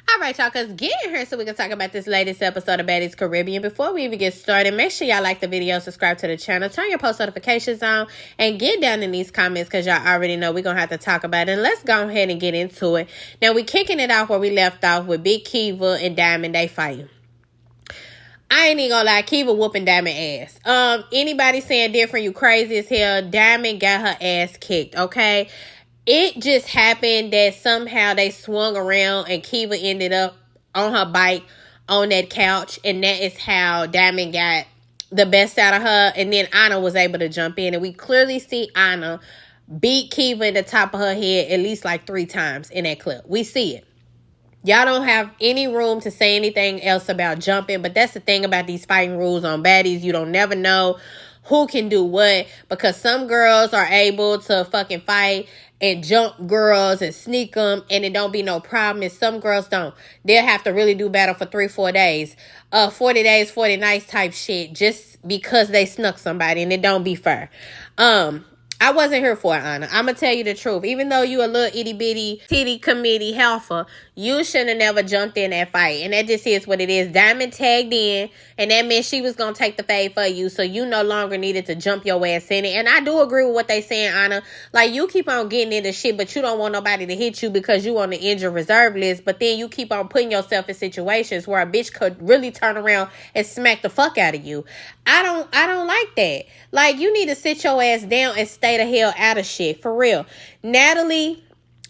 All right, y'all, cause get in here so we can talk about this latest episode of Baddies Caribbean. Before we even get started, make sure y'all like the video, subscribe to the channel, turn your post notifications on, and get down in these comments because y'all already know we're going to have to talk about it. And let's go ahead and get into it. Now, we kicking it off where we left off with bigkeva and Diamond. They fighting. I ain't even gonna lie, Keva whooping Diamond ass. Anybody saying different, you crazy as hell. Diamond got her ass kicked, okay? It just happened that somehow they swung around and Keva ended up on her bike on that couch. And that is how Diamond got the best out of her. And then Anna was able to jump in. And we clearly see Anna beat Keva in the top of her head at least like 3 times in that clip. We see it. Y'all don't have any room to say anything else about jumping. But that's the thing about these fighting rules on Baddies. You don't never know who can do what. Because some girls are able to fucking fight and jump girls and sneak them, and it don't be no problem. And some girls don't. They'll have to really do battle for 3-4 days. 40 days, 40 nights type shit, just because they snuck somebody, and it don't be fair. I wasn't here for it, Anna. I'm going to tell you the truth. Even though you a little itty-bitty titty committee helper, you shouldn't have never jumped in that fight. And that just is what it is. Diamond tagged in, and that meant she was going to take the fade for you, so you no longer needed to jump your ass in it. And I do agree with what they saying, Anna. Like, you keep on getting into shit, but you don't want nobody to hit you because you on the injured reserve list. But then you keep on putting yourself in situations where a bitch could really turn around and smack the fuck out of you. I don't like that. Like, you need to sit your ass down and stay the hell out of shit. For real. Natalie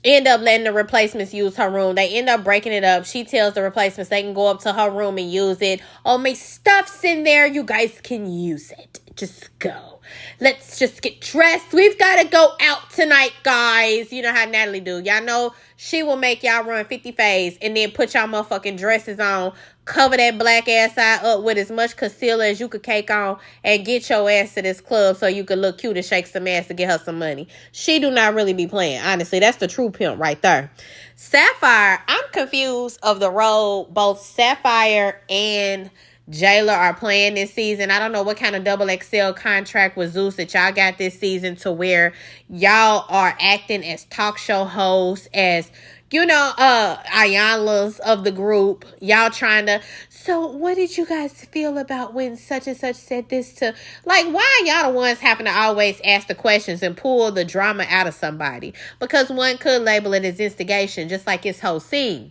end up letting the replacements use her room. They end up breaking it up. She tells the replacements they can go up to her room and use it. Oh, my stuff's in there. You guys can use it. Just go. Let's just get dressed. We've got to go out tonight, guys. You know how Natalie do. Y'all know she will make y'all run 50 phase and then put y'all motherfucking dresses on. Cover that black ass eye up with as much concealer as you could cake on and get your ass to this club so you could look cute and shake some ass to get her some money. She do not really be playing. Honestly, that's the true pimp right there. Sapphire, I'm confused of the role both Sapphire and Jela are playing this season. I don't know what kind of XXL contract with Zeus that y'all got this season to where y'all are acting as talk show hosts, as, you know, Ayala's of the group. Y'all trying to, so what did you guys feel about when such and such said this to, like, why are y'all the ones having to always ask the questions and pull the drama out of somebody? Because one could label it as instigation, just like his whole scene.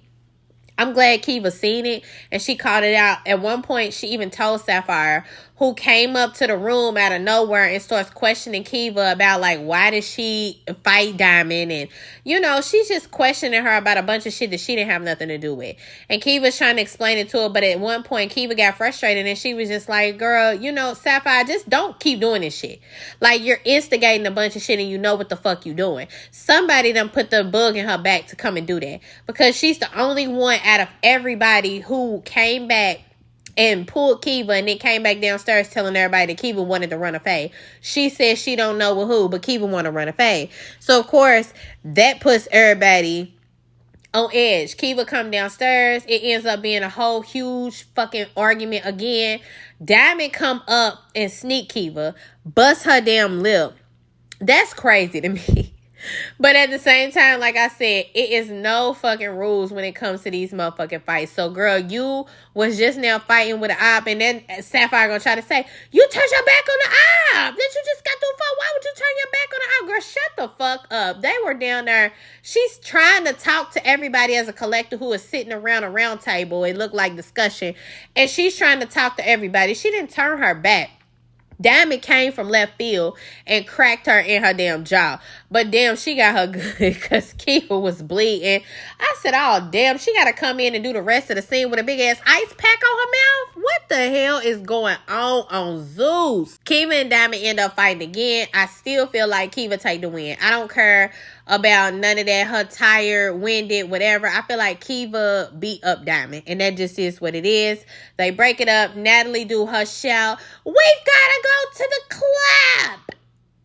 I'm glad Keva seen it and she called it out. At one point, she even told Sapphire, who came up to the room out of nowhere and starts questioning Keva about, like, why did she fight Diamond? And, you know, she's just questioning her about a bunch of shit that she didn't have nothing to do with. And Keva's trying to explain it to her, but at one point, Keva got frustrated and she was just like, girl, you know, Sapphire, just don't keep doing this shit. Like, you're instigating a bunch of shit and you know what the fuck you doing. Somebody done put the bug in her back to come and do that. Because she's the only one out of everybody who came back and pulled Keva and then came back downstairs telling everybody that Keva wanted to run a fade. She said she don't know with who, but Keva want to run a fade. So, of course, that puts everybody on edge. Keva come downstairs. It ends up being a whole huge fucking argument again. Diamond come up and sneak Keva, bust her damn lip. That's crazy to me. But at the same time, like I said, it is no fucking rules when it comes to these motherfucking fights. So, girl, you was just now fighting with an op, and then Sapphire gonna try to say, you turned your back on the op. That you just got through fight. Why would you turn your back on the op? Girl, shut the fuck up. They were down there. She's trying to talk to everybody as a collective who is sitting around a round table. It looked like discussion. And she's trying to talk to everybody. She didn't turn her back. Diamond came from left field and cracked her in her damn jaw. But damn, she got her good because Keva was bleeding. I said, oh, damn, she got to come in and do the rest of the scene with a big-ass ice pack on her mouth? What the hell is going on Zeus? Keva and Diamond end up fighting again. I still feel like Keva take the win. I don't care about none of that, her tired, winded, whatever. I feel like Keva beat up Diamond, and that just is what it is. They break it up. Natalie do her shout, we've got to go to the club.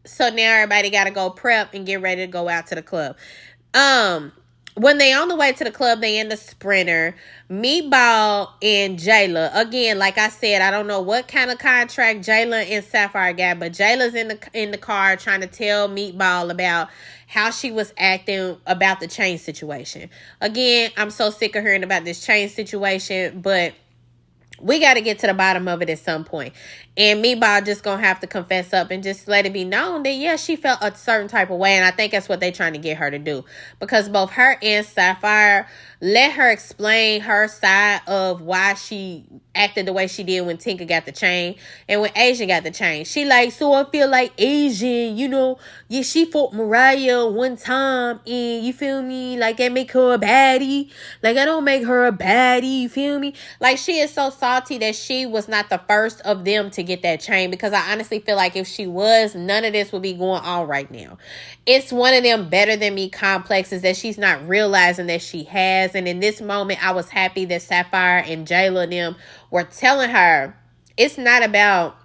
So now everybody got to go prep and get ready to go out to the club. When they on the way to the club, they in the Sprinter. Meatball and Jela. Again, like I said, I don't know what kind of contract Jela and Sapphire got, but Jela's in the car trying to tell Meatball about how she was acting about the chain situation. Again, I'm so sick of hearing about this chain situation, but we got to get to the bottom of it at some point. And Meatball just going to have to confess up and just let it be known that, yeah, she felt a certain type of way. And I think that's what they're trying to get her to do. Because both her and Sapphire let her explain her side of why she acted the way she did when Tinka got the chain and when Asian got the chain. She like, so I feel like Asian, you know, yeah, she fought Mariah one time and you feel me? Like that make her a baddie. Like I don't make her a baddie, you feel me? Like she is so salty that she was not the first of them to get that chain, because I honestly feel like if she was, none of this would be going on right now. It's one of them better than me complexes that she's not realizing that she has. And in this moment, I was happy that Sapphire and Jayla and them were telling her it's not about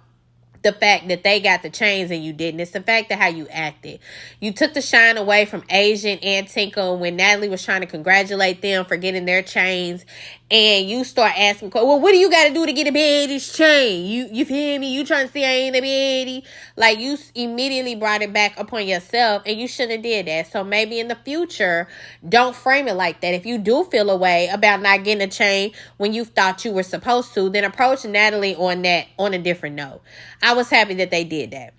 the fact that they got the chains and you didn't. It's the fact that how you acted. You took the shine away from Asian and Tinka when Natalie was trying to congratulate them for getting their chains. And you start asking, well, what do you got to do to get a baddie's chain? You feel me? You trying to say I ain't a baddie? Like, you immediately brought it back upon yourself, and you shouldn't have did that. So maybe in the future, don't frame it like that. If you do feel a way about not getting a chain when you thought you were supposed to, then approach Natalie on that on a different note. I was happy that they did that.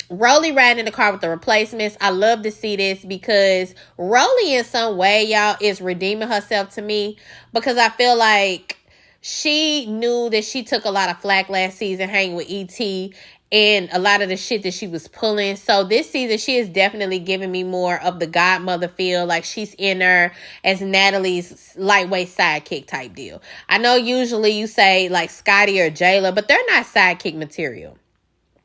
Roelly riding in the car with the replacements. I love to see this because Roelly in some way, y'all, is redeeming herself to me, because I feel like she knew that she took a lot of flack last season hanging with ET and a lot of the shit that she was pulling. So this season, she is definitely giving me more of the godmother feel, like she's in her as Natalie's lightweight sidekick type deal. I know usually you say like Scotty or Jela, but they're not sidekick material.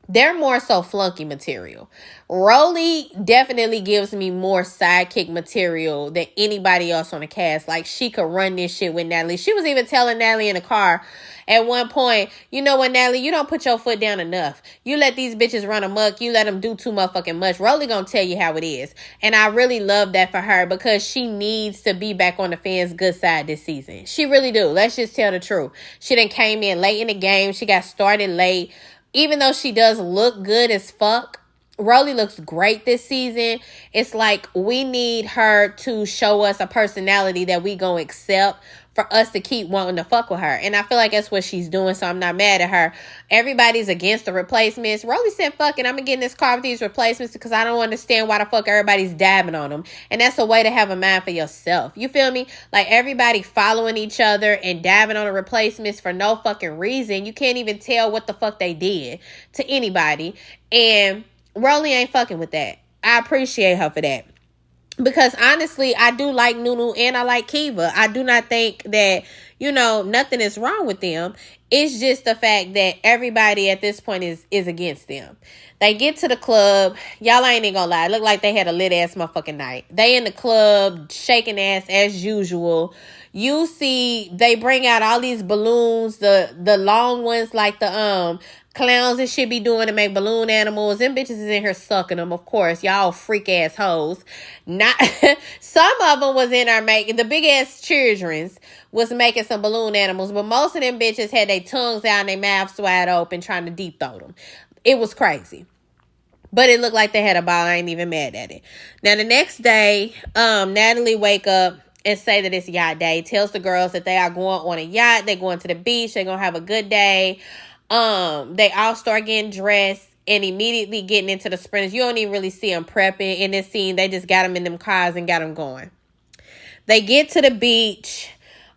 They're more so flunky material. Roelly definitely gives me more sidekick material than anybody else on the cast. Like, she could run this shit with Natalie. She was even telling Natalie in the car at one point, you know what, Natalie, you don't put your foot down enough. You let these bitches run amok. You let them do too motherfucking much. Roelly gonna tell you how it is. And I really love that for her, because she needs to be back on the fans' good side this season. She really do. Let's just tell the truth. She done came in late in the game. She got started late. Even though she does look good as fuck, Roelly looks great this season. It's like we need her to show us a personality that we gonna accept for us to keep wanting to fuck with her. And I feel like that's what she's doing, so I'm not mad at her. Everybody's against the replacements. Roelly said, fuck it, I'm gonna get in this car with these replacements because I don't understand why the fuck everybody's dabbing on them. And that's a way to have a mind for yourself. You feel me? Like, everybody following each other and dabbing on the replacements for no fucking reason. You can't even tell what the fuck they did to anybody. And Roelly ain't fucking with that. I appreciate her for that. Because honestly, I do like Nunu and I like Keva. I do not think that, you know, nothing is wrong with them. It's just the fact that everybody at this point is against them. They get to the club. Y'all ain't even gonna lie. It looked like they had a lit ass motherfucking night. They in the club, shaking ass as usual. You see, they bring out all these balloons, the long ones like the clowns and shit be doing to make balloon animals. Them bitches is in here sucking them, of course. Y'all freak ass hoes. Not some of them was in there making, the big ass children's was making some balloon animals, but most of them bitches had their tongues out and their mouths wide open trying to deep throat them. It was crazy. But it looked like they had a ball. I ain't even mad at it. Now, the next day, Natalie wake up and say that it's yacht day. Tells the girls that they are going on a yacht. They're going to the beach. They're going to have a good day. They all start getting dressed and immediately getting into the sprinters. You don't even really see them prepping in this scene. They just got them in them cars and got them going. They get to the beach.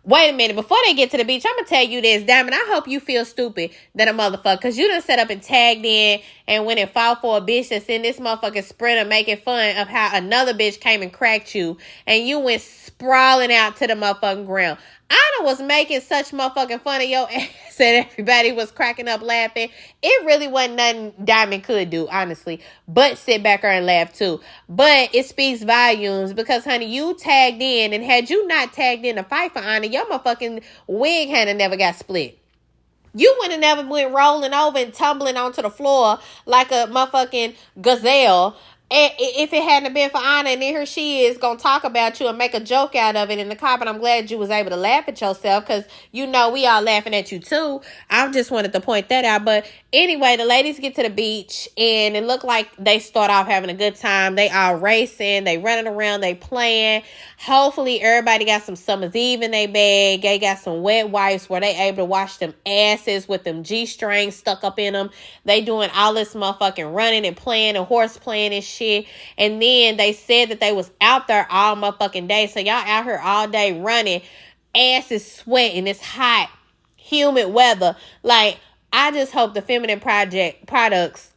Wait a minute. Before they get to the beach, I'm going to tell you this. Diamond, I hope you feel stupid than a motherfucker. Because you done set up and tagged in and went and fought for a bitch that's in this motherfucking sprinter making fun of how another bitch came and cracked you. And you went sprawling out to the motherfucking ground. I was making such motherfucking fun of your ass and everybody was cracking up laughing. It really wasn't nothing Diamond could do, honestly, but sit back there and laugh too. But it speaks volumes because, honey, you tagged in, and had you not tagged in to fight for honor, your motherfucking wig had never got split. You would have never went rolling over and tumbling onto the floor like a motherfucking gazelle And if it hadn't been for Anna, and then here she is gonna talk about you and make a joke out of it in the car. But I'm glad you was able to laugh at yourself, because you know we all laughing at you too. I just wanted to point that out. But anyway, the ladies get to the beach and it looked like they start off having a good time. They all racing, they running around, they playing. Hopefully everybody got some Summer's Eve in their bag. They got some wet wipes where they able to wash them asses with them G-strings stuck up in them. They doing all this motherfucking running and playing and horse playing and shit. And then they said that they was out there all motherfucking day. So y'all out here all day running, ass is sweating, it's hot, humid weather. Like, I just hope the feminine products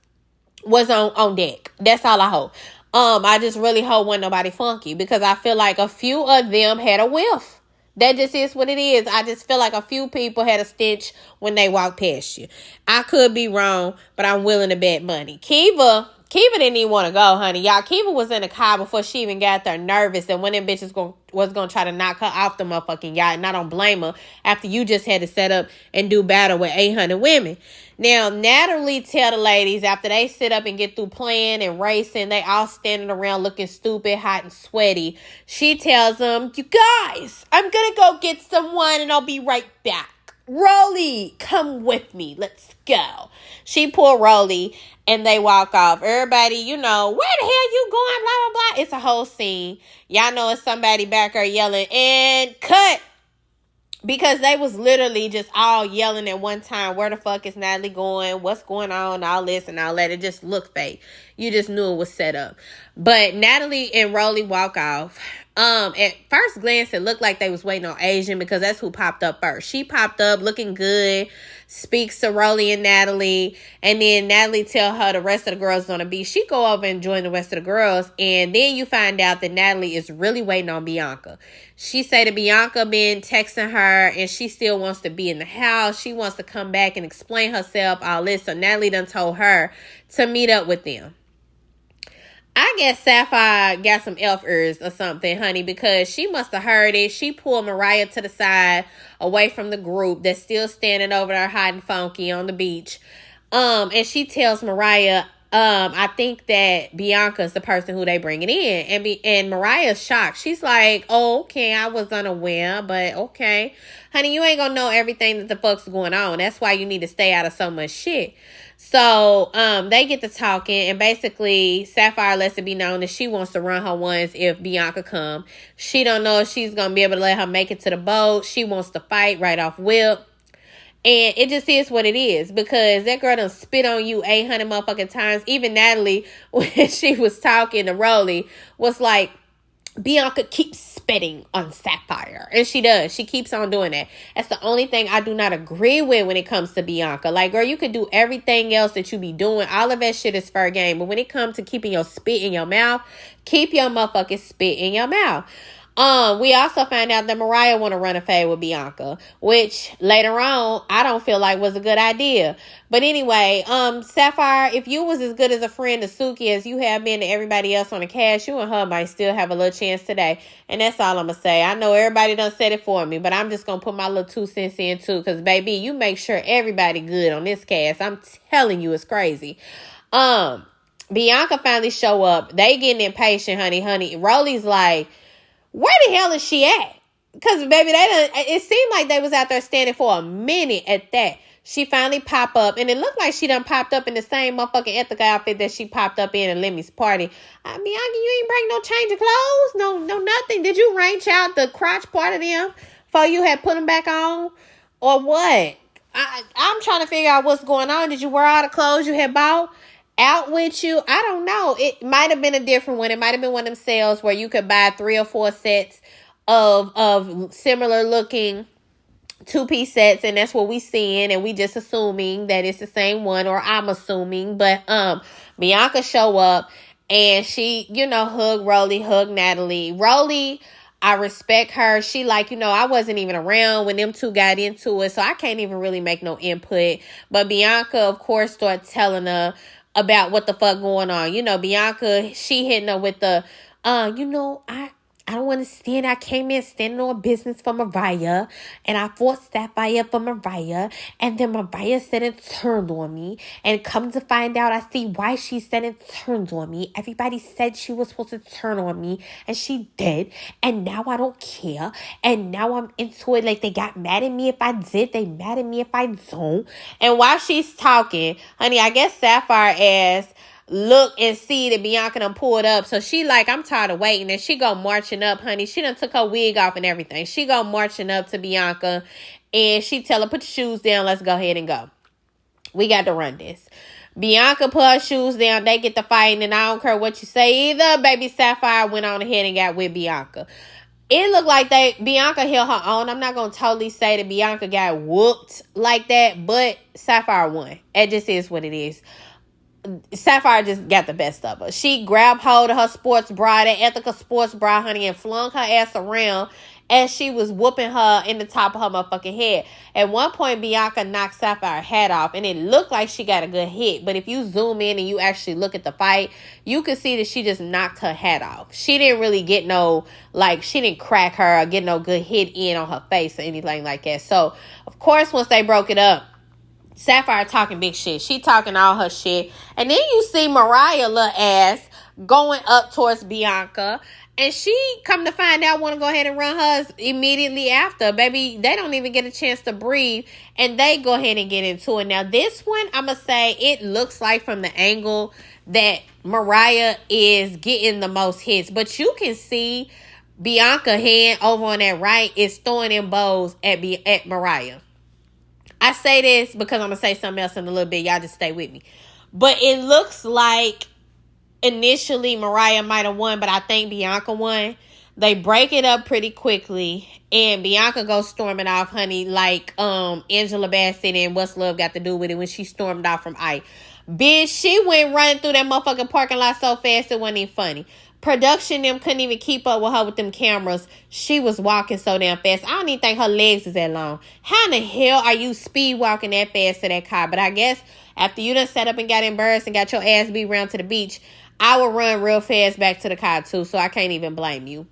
was on deck. That's all I hope. I just really hope wasn't nobody funky, because I feel like a few of them had a whiff. That just is what it is. I just feel like a few people had a stench when they walked past you. I could be wrong, but I'm willing to bet money. Keva didn't even want to go, honey. Y'all, Keva was in the car before she even got there, nervous, and one of them bitches was going to try to knock her off the motherfucking yacht, and I don't blame her after you just had to set up and do battle with 800 women. Now, Natalie tell the ladies, after they sit up and get through playing and racing, they all standing around looking stupid, hot, and sweaty. She tells them, you guys, I'm going to go get someone and I'll be right back. Roelly, come with me. Let's go. She pulled Roelly and they walk off. Everybody, you know, where the hell you going? Blah, blah, blah. It's a whole scene. Y'all know it's somebody back there yelling, and cut. Because they was literally just all yelling at one time. Where the fuck is Natalie going? What's going on? All this and all that. It just looked fake. You just knew it was set up. But Natalie and Roelly walk off. At first glance, it looked like they was waiting on Asian, because that's who popped up first. She popped up looking good, speaks to Roelly and Natalie, and then Natalie tell her the rest of the girls on the beach. She go over and join the rest of the girls, and then you find out that Natalie is really waiting on Bianca. She say that Bianca been texting her, and she still wants to be in the house. She wants to come back and explain herself, all this. So Natalie done told her to meet up with them. I guess Sapphire got some elf ears or something, honey, because she must have heard it. She pulled Mariah to the side, away from the group that's still standing over there hot and funky on the beach. And she tells Mariah, I think that Bianca's the person who they bringing in. And Mariah's shocked. She's like, oh, okay, I was unaware, but okay. Honey, you ain't gonna know everything that the fuck's going on. That's why you need to stay out of so much shit. So, they get to talking, and basically Sapphire lets it be known that she wants to run her ones if Bianca come. She don't know if she's going to be able to let her make it to the boat. She wants to fight right off whip. And it just is what it is, because that girl done spit on you 800 motherfucking times. Even Natalie, when she was talking to Roelly, was like, Bianca keeps spitting on Sapphire. And she does. She keeps on doing that. That's the only thing I do not agree with when it comes to Bianca. Like, girl, you could do everything else that you be doing. All of that shit is fair game. But when it comes to keeping your spit in your mouth, keep your motherfucking spit in your mouth. We also find out that Mariah want to run a fade with Bianca, which later on, I don't feel like was a good idea. But anyway, Sapphire, if you was as good as a friend to Suki as you have been to everybody else on the cast, you and her might still have a little chance today. And that's all I'm going to say. I know everybody done said it for me, but I'm just going to put my little 2 cents in too, because baby, you make sure everybody good on this cast. I'm telling you, it's crazy. Bianca finally show up. They getting impatient, honey. Roelly's like, where the hell is she at? Because, baby, it seemed like they was out there standing for a minute at that. She finally pop up, and it looked like she done popped up in the same motherfucking ethical outfit that she popped up in Lemmy's party. I mean, you ain't bring no change of clothes? No, nothing. Did you wrench out the crotch part of them before you had put them back on? Or what? I'm trying to figure out what's going on. Did you wear all the clothes you had bought out with you? I don't know. It might have been a different one. It might have been one of them sales where you could buy 3 or 4 sets of similar looking 2-piece sets, and that's what we seeing, and we just assuming that it's the same one, or I'm assuming. But Bianca show up, and she, hug Roelly, hug Natalie. Roelly, I respect her. She like, I wasn't even around when them two got into it, so I can't even really make no input. But Bianca, of course, started telling her about what the fuck going on. Bianca, she hitting her with the, I don't understand. I came in standing on business for Mariah, and I fought Sapphire for Mariah, and then Mariah said it turned on me, and come to find out, I see why she said it turned on me. Everybody said she was supposed to turn on me, and she did, and now I don't care, and now I'm into it. Like, they got mad at me if I did, they mad at me if I don't. And while she's talking, honey, I guess Sapphire asked, look and see that Bianca done pulled up. So she like, I'm tired of waiting. And she go marching up, honey. She done took her wig off and everything. She go marching up to Bianca. And she tell her, put your shoes down. Let's go ahead and go. We got to run this. Bianca put her shoes down. They get the fighting. And I don't care what you say either. Baby Sapphire went on ahead and got with Bianca. It looked like Bianca held her own. I'm not going to totally say that Bianca got whooped like that. But Sapphire won. It just is what it is. Sapphire just got the best of her. She grabbed hold of her sports bra, that ethical sports bra, honey, and flung her ass around as she was whooping her in the top of her motherfucking head. At one point, Bianca knocked Sapphire's hat off, and it looked like she got a good hit. But if you zoom in and you actually look at the fight, you can see that she just knocked her hat off. She didn't really get she didn't crack her or get no good hit in on her face or anything like that. So, of course, once they broke it up, Sapphire talking big shit. She talking all her shit. And then you see Mariah little ass going up towards Bianca. And she, come to find out, want to go ahead and run hers immediately after. Baby, they don't even get a chance to breathe. And they go ahead and get into it. Now, this one, I'm going to say, it looks like from the angle that Mariah is getting the most hits. But you can see Bianca's hand over on that right is throwing in bows at Mariah. I say this because I'm going to say something else in a little bit. Y'all just stay with me. But it looks like initially Mariah might have won, but I think Bianca won. They break it up pretty quickly. And Bianca goes storming off, honey, like Angela Bassett and What's Love Got to Do With It when she stormed off from Ike. Bitch, she went running through that motherfucking parking lot so fast it wasn't even funny. Production them couldn't even keep up with her with them cameras. She was walking so damn fast. I don't even think her legs is that long. How in the hell are you speed walking that fast to that car? But I guess after you done set up and got embarrassed and got your ass beat around to the beach, I would run real fast back to the car too. So I can't even blame you.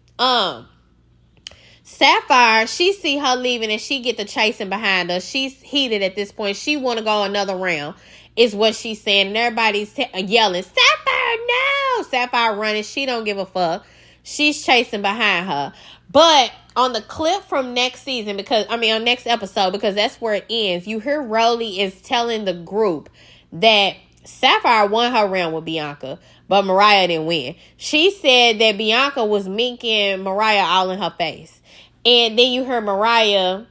Sapphire, she see her leaving and she get the chasing behind her. She's heated at this point. She want to go another round. Is what she's saying. And everybody's yelling, Sapphire, no! Sapphire running. She don't give a fuck. She's chasing behind her. But on the clip from next season, on next episode, because that's where it ends, you hear Roelly is telling the group that Sapphire won her round with Bianca, but Mariah didn't win. She said that Bianca was minking Mariah all in her face. And then you heard Mariah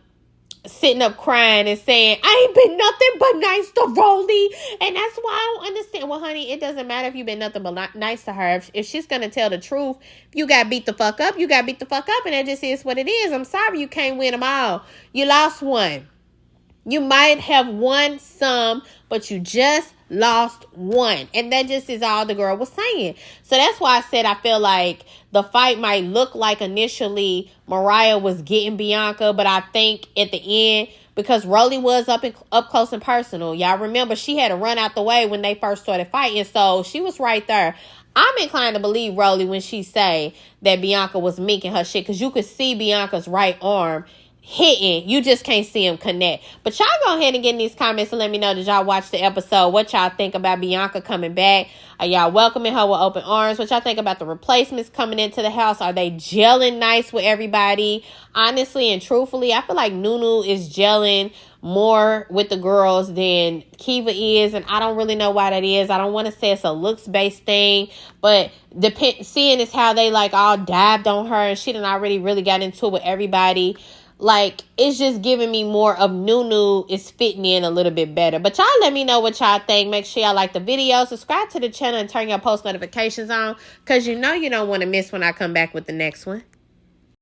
sitting up crying and saying, I ain't been nothing but nice to Roelly. And that's why I don't understand. Well, honey, it doesn't matter if you've been nothing but nice to her. If she's going to tell the truth, you got beat the fuck up. You got beat the fuck up. And that just is what it is. I'm sorry you can't win them all. You lost one. You might have won some, but you just lost one. And that just is all the girl was saying. So that's why I said I feel like the fight might look like initially Mariah was getting Bianca, but I think at the end, because Roelly was up close and personal. Y'all remember she had to run out the way when they first started fighting. So she was right there. I'm inclined to believe Roelly when she say that Bianca was minking her shit, because you could see Bianca's right arm hitting. You just can't see him connect. But y'all go ahead and get in these comments and let me know, did y'all watch the episode? What y'all think about Bianca coming back? Are y'all welcoming her with open arms? What y'all think about the replacements coming into the house? Are they gelling nice with everybody? Honestly and truthfully, I feel like Nunu is gelling more with the girls than Keva is, and I don't really know why that is. I don't want to say it's a looks-based thing, but seeing as how they all dived on her and she done already really got into it with everybody, it's just giving me more of Nunu is fitting in a little bit better. But y'all let me know what y'all think. Make sure y'all like the video, subscribe to the channel, and turn your post notifications on, because you know you don't want to miss when I come back with the next one.